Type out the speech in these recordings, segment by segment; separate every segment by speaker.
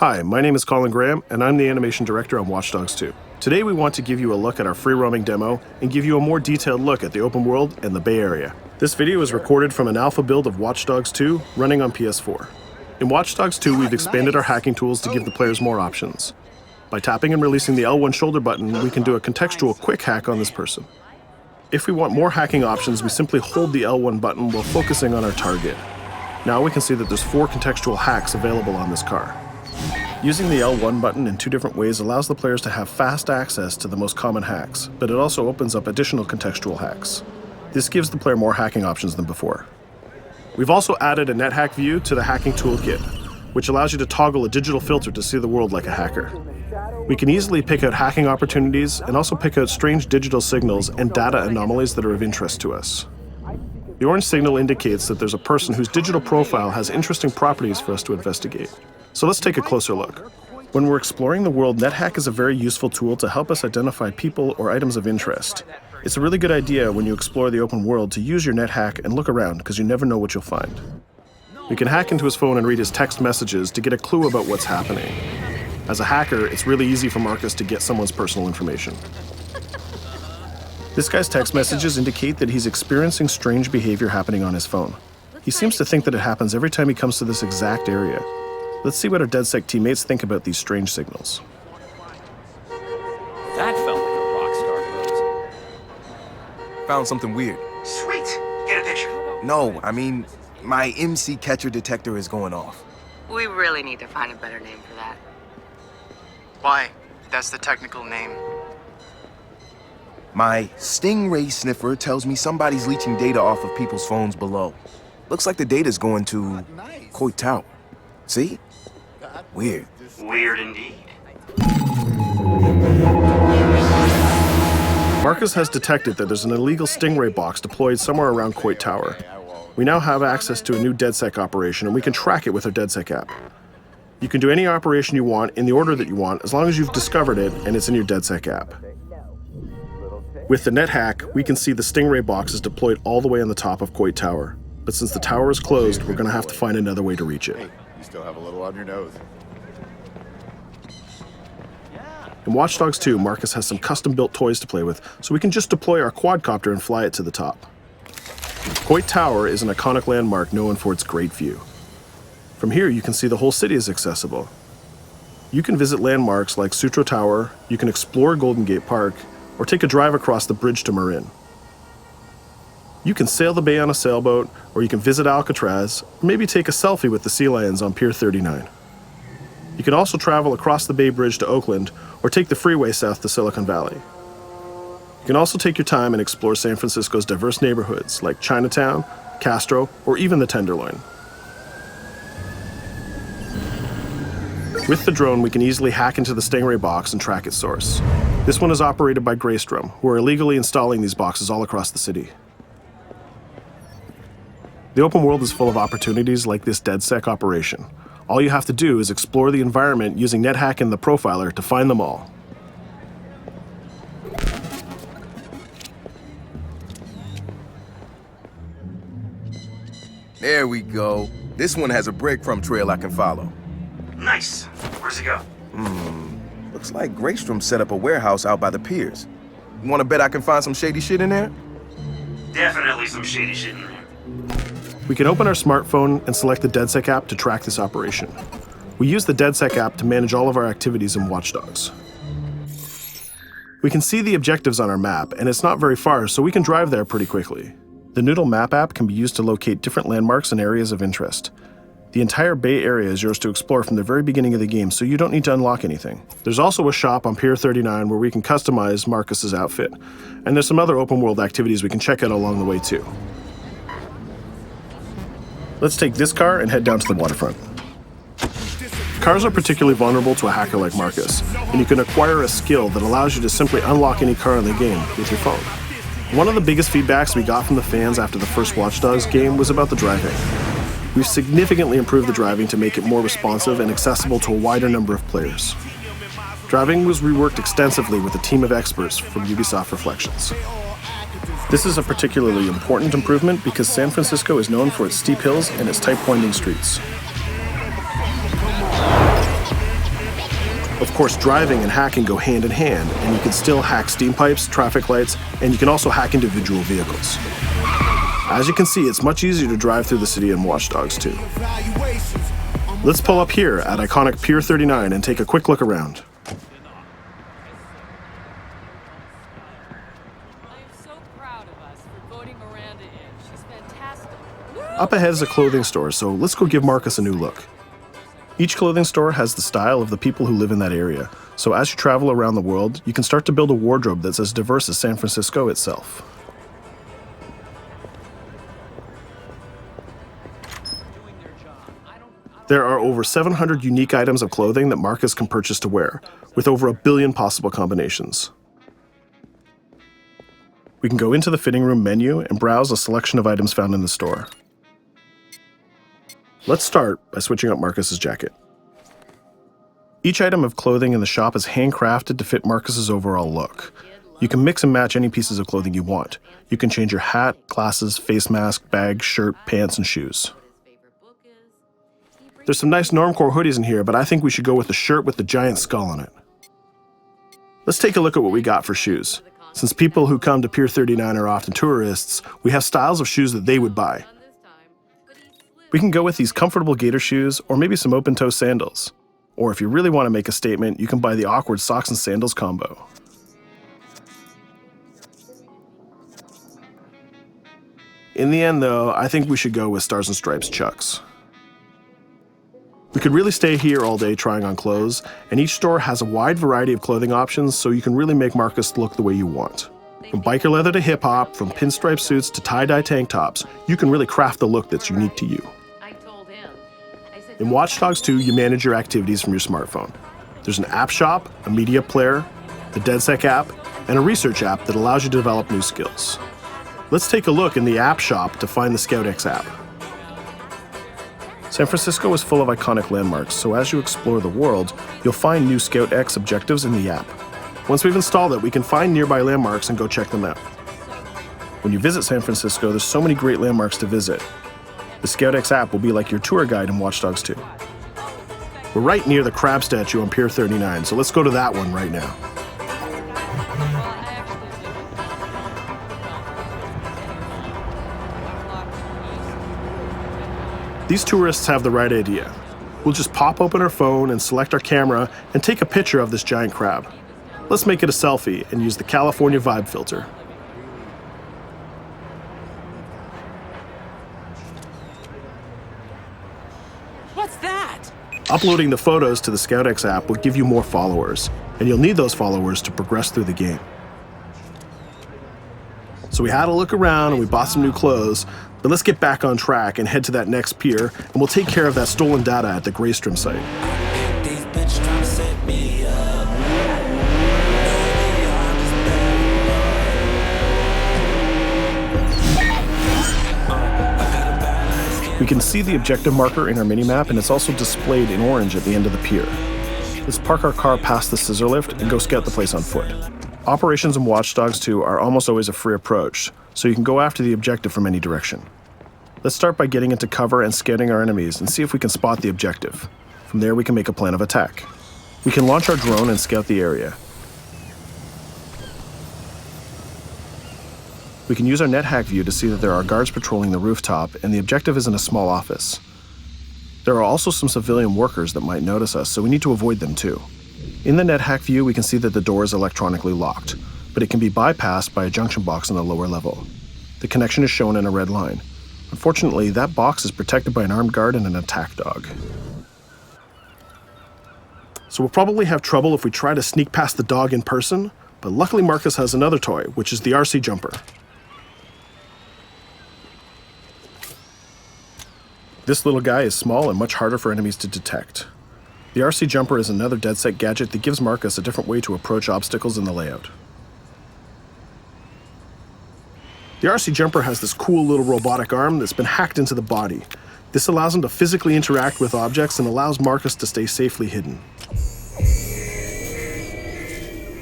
Speaker 1: Hi, my name is Colin Graham, and I'm the animation director on Watch Dogs 2. Today we want to give you a look at our free roaming demo and give you a more detailed look at the open world and the Bay Area. This video is recorded from an alpha build of Watch Dogs 2 running on PS4. In Watch Dogs 2, we've expanded our hacking tools to give the players more options. By tapping and releasing the L1 shoulder button, we can do a contextual quick hack on this person. If we want more hacking options, we simply hold the L1 button while focusing on our target. Now we can see that there's 4 contextual hacks available on this car. Using the L1 button in 2 different ways allows the players to have fast access to the most common hacks, but it also opens up additional contextual hacks. This gives the player more hacking options than before. We've also added a NetHack view to the hacking toolkit, which allows you to toggle a digital filter to see the world like a hacker. We can easily pick out hacking opportunities and also pick out strange digital signals and data anomalies that are of interest to us. The orange signal indicates that there's a person whose digital profile has interesting properties for us to investigate. So let's take a closer look. When we're exploring the world, NetHack is a very useful tool to help us identify people or items of interest. It's a really good idea when you explore the open world to use your NetHack and look around, because you never know what you'll find. We can hack into his phone and read his text messages to get a clue about what's happening. As a hacker, it's really easy for Marcus to get someone's personal information. This guy's text messages indicate that he's experiencing strange behavior happening on his phone. He seems to think that it happens every time he comes to this exact area. Let's see what our DedSec teammates think about these strange signals.
Speaker 2: That felt like a rock star pose.
Speaker 3: Found something weird.
Speaker 4: Sweet! Get a picture.
Speaker 3: No, I mean, my MC catcher detector is going off.
Speaker 5: We really need to find a better name for that.
Speaker 4: Why? That's the technical name.
Speaker 3: My Stingray sniffer tells me somebody's leeching data off of people's phones below. Looks like the data's going to Coit Tower. See? Weird.
Speaker 4: Weird indeed.
Speaker 1: Marcus has detected that there's an illegal Stingray box deployed somewhere around Coit Tower. We now have access to a new DedSec operation, and we can track it with our DedSec app. You can do any operation you want in the order that you want, as long as you've discovered it and it's in your DedSec app. With the NetHack, we can see the Stingray box is deployed all the way on the top of Coit Tower. But since the tower is closed, we're going to have to find another way to reach it.
Speaker 6: Hey, you still have a little on your nose.
Speaker 1: In Watch Dogs 2, Marcus has some custom-built toys to play with, so we can just deploy our quadcopter and fly it to the top. Coit Tower is an iconic landmark known for its great view. From here, you can see the whole city is accessible. You can visit landmarks like Sutro Tower, you can explore Golden Gate Park, or take a drive across the bridge to Marin. You can sail the bay on a sailboat, or you can visit Alcatraz, or maybe take a selfie with the sea lions on Pier 39. You can also travel across the Bay Bridge to Oakland, or take the freeway south to Silicon Valley. You can also take your time and explore San Francisco's diverse neighborhoods like Chinatown, Castro, or even the Tenderloin. With the drone, we can easily hack into the Stingray box and track its source. This one is operated by Greystrom, who are illegally installing these boxes all across the city. The open world is full of opportunities like this DedSec operation. All you have to do is explore the environment using NetHack and the profiler to find them all.
Speaker 3: There we go. This one has a breadcrumb trail I can follow.
Speaker 4: Nice. Where's it go?
Speaker 3: Looks like Greystrom set up a warehouse out by the piers. You wanna bet I can find some shady shit in there?
Speaker 4: Definitely some shady shit in there.
Speaker 1: We can open our smartphone and select the DedSec app to track this operation. We use the DedSec app to manage all of our activities in Watch Dogs. We can see the objectives on our map, and it's not very far, so we can drive there pretty quickly. The Noodle Map app can be used to locate different landmarks and areas of interest. The entire Bay Area is yours to explore from the very beginning of the game, so you don't need to unlock anything. There's also a shop on Pier 39 where we can customize Marcus's outfit, and there's some other open world activities we can check out along the way too. Let's take this car and head down to the waterfront. Cars are particularly vulnerable to a hacker like Marcus, and you can acquire a skill that allows you to simply unlock any car in the game with your phone. One of the biggest feedbacks we got from the fans after the first Watch Dogs game was about the driving. We've significantly improved the driving to make it more responsive and accessible to a wider number of players. Driving was reworked extensively with a team of experts from Ubisoft Reflections. This is a particularly important improvement because San Francisco is known for its steep hills and its tight winding streets. Of course, driving and hacking go hand in hand, and you can still hack steam pipes, traffic lights, and you can also hack individual vehicles. As you can see, it's much easier to drive through the city in Watch Dogs 2. Let's pull up here at iconic Pier 39 and take a quick look around.
Speaker 7: I am so proud of us for voting Miranda in. She's fantastic.
Speaker 1: Up ahead is a clothing store, so let's go give Marcus a new look. Each clothing store has the style of the people who live in that area, so as you travel around the world, you can start to build a wardrobe that's as diverse as San Francisco itself. There are over 700 unique items of clothing that Marcus can purchase to wear, with over 1 billion possible combinations. We can go into the fitting room menu and browse a selection of items found in the store. Let's start by switching up Marcus's jacket. Each item of clothing in the shop is handcrafted to fit Marcus's overall look. You can mix and match any pieces of clothing you want. You can change your hat, glasses, face mask, bag, shirt, pants, and shoes. There's some nice normcore hoodies in here, but I think we should go with the shirt with the giant skull on it. Let's take a look at what we got for shoes. Since people who come to Pier 39 are often tourists, we have styles of shoes that they would buy. We can go with these comfortable gator shoes or maybe some open-toe sandals. Or if you really want to make a statement, you can buy the awkward socks and sandals combo. In the end, though, I think we should go with Stars and Stripes Chucks. We could really stay here all day trying on clothes, and each store has a wide variety of clothing options, so you can really make Marcus look the way you want. From biker leather to hip-hop, from pinstripe suits to tie-dye tank tops, you can really craft the look that's unique to you. In Watch Dogs 2, you manage your activities from your smartphone. There's an app shop, a media player, the DedSec app, and a research app that allows you to develop new skills. Let's take a look in the app shop to find the ScoutX app. San Francisco is full of iconic landmarks, so as you explore the world, you'll find new ScoutX objectives in the app. Once we've installed it, we can find nearby landmarks and go check them out. When you visit San Francisco, there's so many great landmarks to visit. The ScoutX app will be like your tour guide in Watch Dogs 2. We're right near the crab statue on Pier 39, so let's go to that one right now. These tourists have the right idea. We'll just pop open our phone and select our camera and take a picture of this giant crab. Let's make it a selfie and use the California Vibe filter.
Speaker 7: What's that?
Speaker 1: Uploading the photos to the ScoutX app will give you more followers, and you'll need those followers to progress through the game. So we had a look around and we bought some new clothes, but let's get back on track and head to that next pier, and we'll take care of that stolen data at the Greystrom site. We can see the objective marker in our minimap, and it's also displayed in orange at the end of the pier. Let's park our car past the scissor lift and go scout the place on foot. Operations in Watch Dogs 2 are almost always a free approach, so you can go after the objective from any direction. Let's start by getting into cover and scouting our enemies and see if we can spot the objective. From there, we can make a plan of attack. We can launch our drone and scout the area. We can use our NetHack view to see that there are guards patrolling the rooftop, and the objective is in a small office. There are also some civilian workers that might notice us, so we need to avoid them too. In the NetHack view, we can see that the door is electronically locked, but it can be bypassed by a junction box on the lower level. The connection is shown in a red line. Unfortunately, that box is protected by an armed guard and an attack dog. So we'll probably have trouble if we try to sneak past the dog in person, but luckily Marcus has another toy, which is the RC jumper. This little guy is small and much harder for enemies to detect. The RC jumper is another DedSec gadget that gives Marcus a different way to approach obstacles in the layout. The RC jumper has this cool little robotic arm that's been hacked into the body. This allows him to physically interact with objects and allows Marcus to stay safely hidden.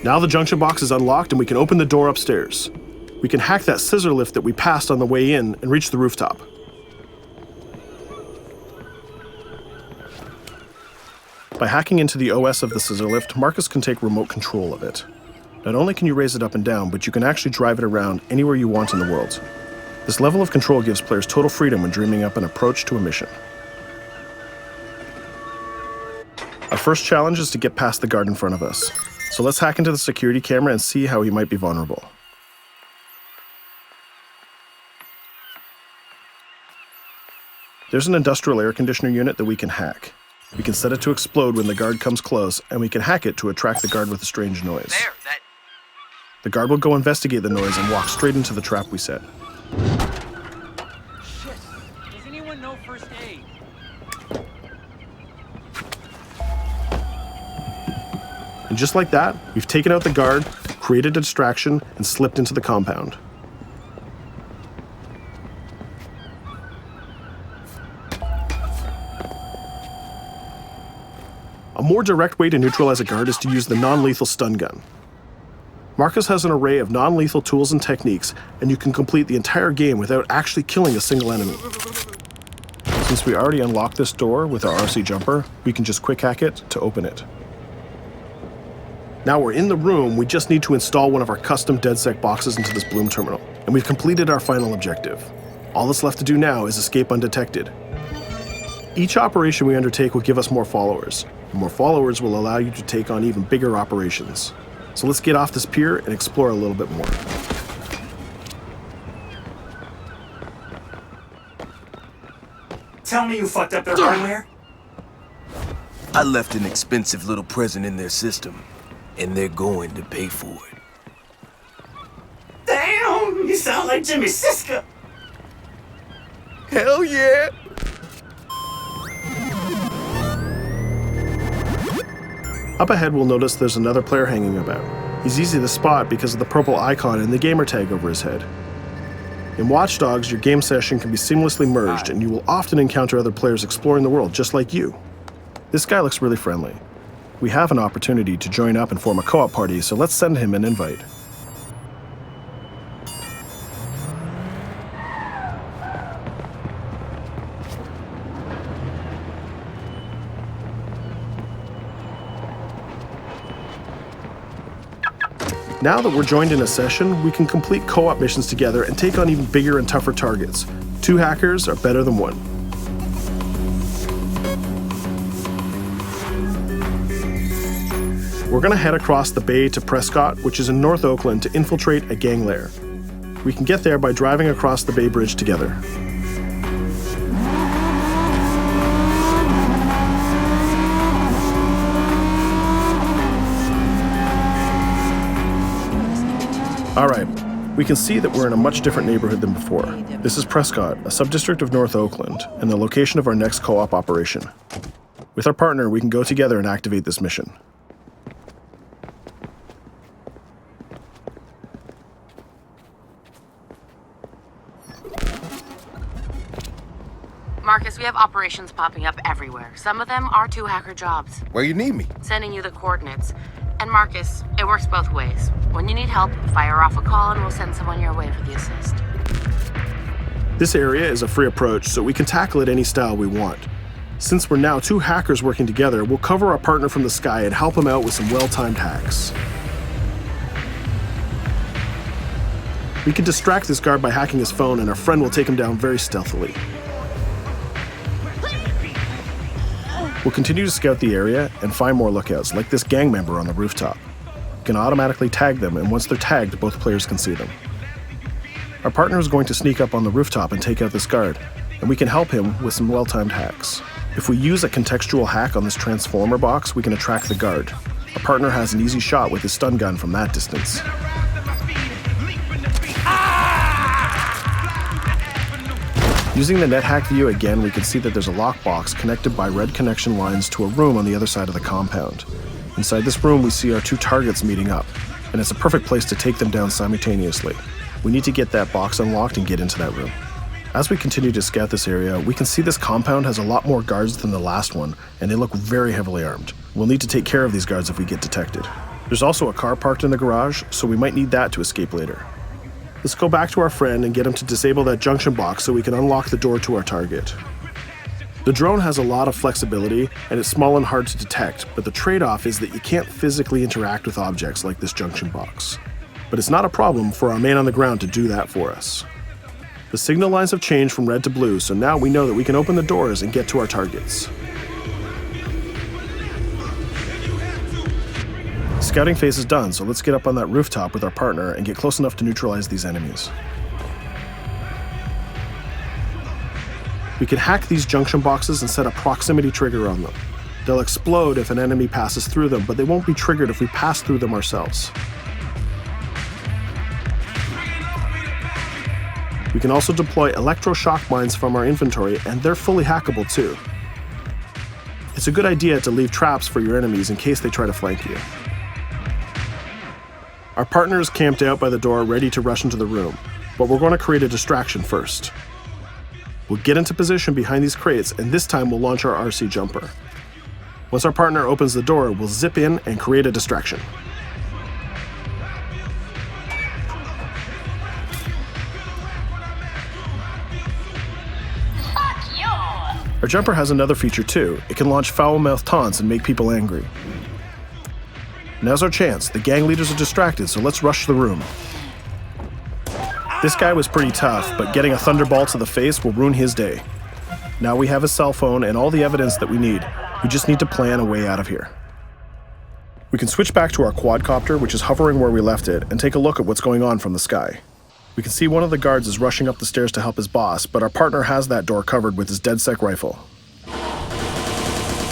Speaker 1: Now the junction box is unlocked and we can open the door upstairs. We can hack that scissor lift that we passed on the way in and reach the rooftop. By hacking into the OS of the scissor lift, Marcus can take remote control of it. Not only can you raise it up and down, but you can actually drive it around anywhere you want in the world. This level of control gives players total freedom when dreaming up an approach to a mission. Our first challenge is to get past the guard in front of us. So let's hack into the security camera and see how he might be vulnerable. There's an industrial air conditioner unit that we can hack. We can set it to explode when the guard comes close, and we can hack it to attract the guard with a strange noise. The guard will go investigate the noise and walk straight into the trap we set.
Speaker 2: Shit. Does anyone know first aid?
Speaker 1: And just like that, we've taken out the guard, created a distraction, and slipped into the compound. A more direct way to neutralize a guard is to use the non-lethal stun gun. Marcus has an array of non-lethal tools and techniques, and you can complete the entire game without actually killing a single enemy. Since we already unlocked this door with our RC jumper, we can just quick hack it to open it. Now we're in the room, we just need to install one of our custom DedSec boxes into this Bloom terminal, and we've completed our final objective. All that's left to do now is escape undetected. Each operation we undertake will give us more followers. More followers will allow you to take on even bigger operations. So let's get off this pier and explore a little bit more.
Speaker 8: Tell me you fucked up their hardware?
Speaker 3: I left an expensive little present in their system, and they're going to pay for it.
Speaker 8: Damn, you sound like Jimmy Siska.
Speaker 3: Hell yeah!
Speaker 1: Up ahead, we'll notice there's another player hanging about. He's easy to spot because of the purple icon and the gamer tag over his head. In Watch Dogs, your game session can be seamlessly merged, and you will often encounter other players exploring the world just like you. This guy looks really friendly. We have an opportunity to join up and form a co-op party, so let's send him an invite. Now that we're joined in a session, we can complete co-op missions together and take on even bigger and tougher targets. 2 hackers are better than 1. We're gonna head across the bay to Prescott, which is in North Oakland, to infiltrate a gang lair. We can get there by driving across the Bay Bridge together. All right, we can see that we're in a much different neighborhood than before. This is Prescott, a subdistrict of North Oakland, and the location of our next co-op operation. With our partner, we can go together and activate this mission.
Speaker 5: Marcus, we have operations popping up everywhere. Some of them are 2 hacker jobs.
Speaker 3: Where you need me?
Speaker 5: Sending you the coordinates. And Marcus, it works both ways. When you need help, fire off a call and we'll send someone your way for the assist.
Speaker 1: This area is a free approach, so we can tackle it any style we want. Since we're now 2 hackers working together, we'll cover our partner from the sky and help him out with some well-timed hacks. We can distract this guard by hacking his phone, and our friend will take him down very stealthily. We'll continue to scout the area and find more lookouts, like this gang member on the rooftop. You can automatically tag them, and once they're tagged, both players can see them. Our partner is going to sneak up on the rooftop and take out this guard, and we can help him with some well-timed hacks. If we use a contextual hack on this transformer box, we can attract the guard. Our partner has an easy shot with his stun gun from that distance. Using the NetHack view again, we can see that there's a lockbox connected by red connection lines to a room on the other side of the compound. Inside this room, we see our 2 targets meeting up, and it's a perfect place to take them down simultaneously. We need to get that box unlocked and get into that room. As we continue to scout this area, we can see this compound has a lot more guards than the last one, and they look very heavily armed. We'll need to take care of these guards if we get detected. There's also a car parked in the garage, so we might need that to escape later. Let's go back to our friend and get him to disable that junction box so we can unlock the door to our target. The drone has a lot of flexibility, and it's small and hard to detect, but the trade-off is that you can't physically interact with objects like this junction box. But it's not a problem for our man on the ground to do that for us. The signal lines have changed from red to blue, so now we know that we can open the doors and get to our targets. Scouting phase is done, so let's get up on that rooftop with our partner and get close enough to neutralize these enemies. We can hack these junction boxes and set a proximity trigger on them. They'll explode if an enemy passes through them, but they won't be triggered if we pass through them ourselves. We can also deploy electroshock mines from our inventory, and they're fully hackable too. It's a good idea to leave traps for your enemies in case they try to flank you. Our partner is camped out by the door ready to rush into the room, but we're going to create a distraction first. We'll get into position behind these crates, and this time we'll launch our RC jumper. Once our partner opens the door, we'll zip in and create a distraction. Our jumper has another feature too. It can launch foul-mouthed taunts and make people angry. Now's our chance. The gang leaders are distracted, so let's rush the room. This guy was pretty tough, but getting a thunderbolt to the face will ruin his day. Now we have his cell phone and all the evidence that we need. We just need to plan a way out of here. We can switch back to our quadcopter, which is hovering where we left it, and take a look at what's going on from the sky. We can see one of the guards is rushing up the stairs to help his boss, but our partner has that door covered with his DedSec rifle.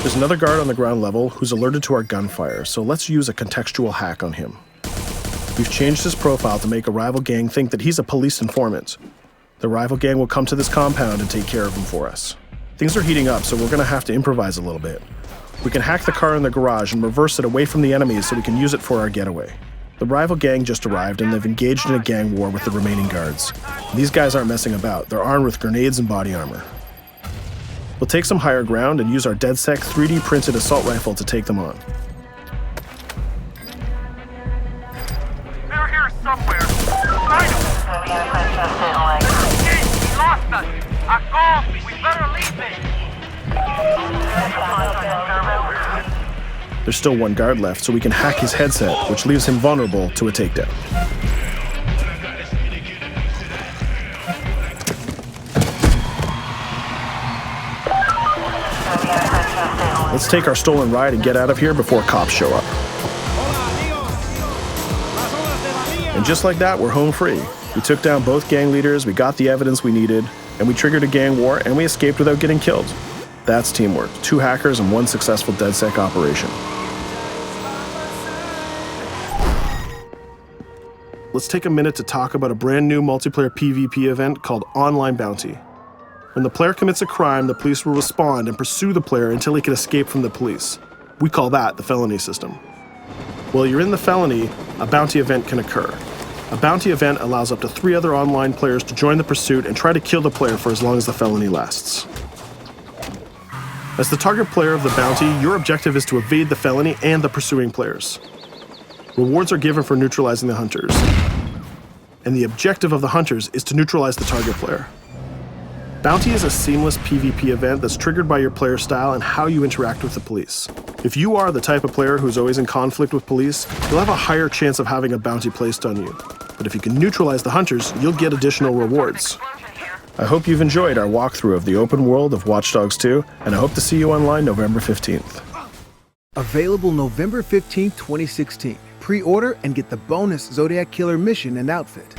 Speaker 1: There's another guard on the ground level who's alerted to our gunfire, so let's use a contextual hack on him. We've changed his profile to make a rival gang think that he's a police informant. The rival gang will come to this compound and take care of him for us. Things are heating up, so we're going to have to improvise a little bit. We can hack the car in the garage and reverse it away from the enemies so we can use it for our getaway. The rival gang just arrived and they've engaged in a gang war with the remaining guards. These guys aren't messing about. They're armed with grenades and body armor. We'll take some higher ground and use our DedSec 3D printed assault rifle to take them on.
Speaker 9: They're here somewhere. Find them. Hey, we lost us. Akko, we better leave it.
Speaker 1: There's still one guard left, so we can hack his headset, which leaves him vulnerable to a takedown. Let's take our stolen ride and get out of here before cops show up. And just like that, we're home free. We took down both gang leaders, we got the evidence we needed, and we triggered a gang war, and we escaped without getting killed. That's teamwork. 2 hackers and 1 successful DedSec operation. Let's take a minute to talk about a brand new multiplayer PvP event called Online Bounty. When the player commits a crime, the police will respond and pursue the player until he can escape from the police. We call that the felony system. While you're in the felony, a bounty event can occur. A bounty event allows up to 3 other online players to join the pursuit and try to kill the player for as long as the felony lasts. As the target player of the bounty, your objective is to evade the felony and the pursuing players. Rewards are given for neutralizing the hunters. And the objective of the hunters is to neutralize the target player. Bounty is a seamless PvP event that's triggered by your player style and how you interact with the police. If you are the type of player who's always in conflict with police, you'll have a higher chance of having a bounty placed on you. But if you can neutralize the hunters, you'll get additional rewards. I hope you've enjoyed our walkthrough of the open world of Watch Dogs 2, and I hope to see you online November 15th.
Speaker 10: Available November 15, 2016. Pre-order and get the bonus Zodiac Killer mission and outfit.